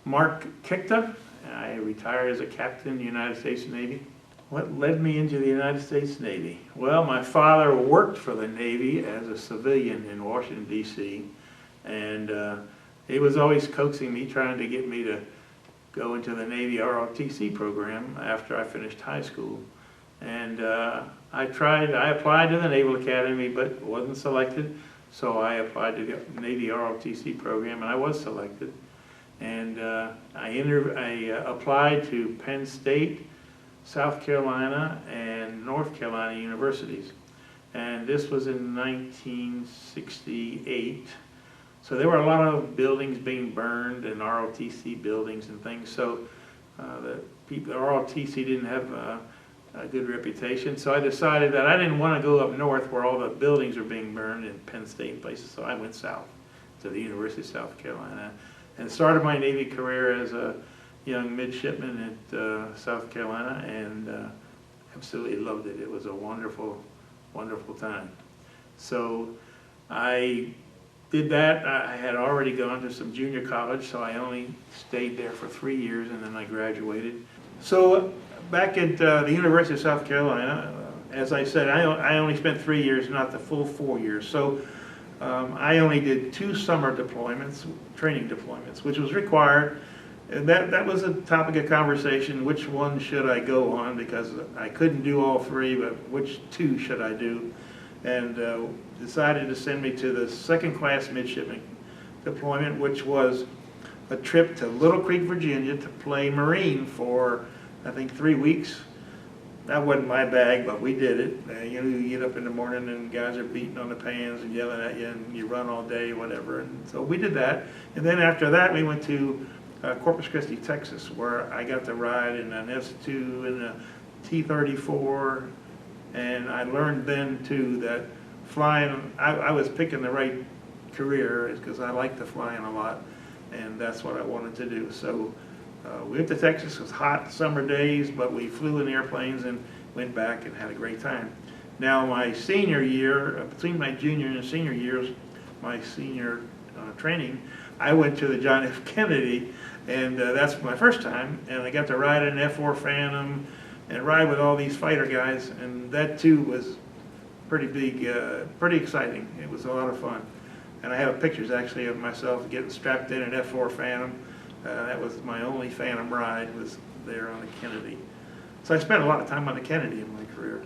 Mark Kikta. I retired as a captain in the United States Navy. What led me into the United States Navy? Well, my father worked for the Navy as a civilian in Washington, D.C., and he was always coaxing me, trying to get me to go into the Navy ROTC program after I finished high school. And I applied to the Naval Academy, but wasn't selected, so I applied to the Navy ROTC program, and I was selected. And I applied to Penn State, South Carolina, and North Carolina universities. And this was in 1968. So there were a lot of buildings being burned and ROTC buildings and things. So the ROTC didn't have a good reputation. So I decided that I didn't want to go up north where all the buildings were being burned in Penn State and places. So I went south to the University of South Carolina and started my Navy career as a young midshipman at South Carolina, and absolutely loved it. It was a wonderful, wonderful time. So I did that. I had already gone to some junior college, so I only stayed there for 3 years, and then I graduated. So back at the University of South Carolina, as I said, I only spent 3 years, not the full 4 years. So I only did 2 summer deployments, training deployments, which was required. And that was a topic of conversation. Which one should I go on? Because I couldn't do all 3, but which 2 should I do? And decided to send me to the second class midshipman deployment, which was a trip to Little Creek, Virginia to play Marine for, I think, 3 weeks. That wasn't my bag, but we did it. You know, you get up in the morning and guys are beating on the pans and yelling at you, and you run all day, whatever. And so we did that. And then after that, we went to Corpus Christi, Texas, where I got to ride in an S2 and a T-34, and I learned then too that flying, I was picking the right career because I liked the flying a lot, and that's what I wanted to do. So we went to Texas. It was hot summer days, but we flew in airplanes and went back and had a great time. Now my senior year, between my junior and senior years, my senior training, I went to the John F. Kennedy, and that's my first time, and I got to ride an F-4 Phantom and ride with all these fighter guys, and that too was pretty big, pretty exciting. It was a lot of fun. And I have pictures actually of myself getting strapped in an F-4 Phantom. That was my only Phantom ride, was there on the Kennedy. So I spent a lot of time on the Kennedy in my career.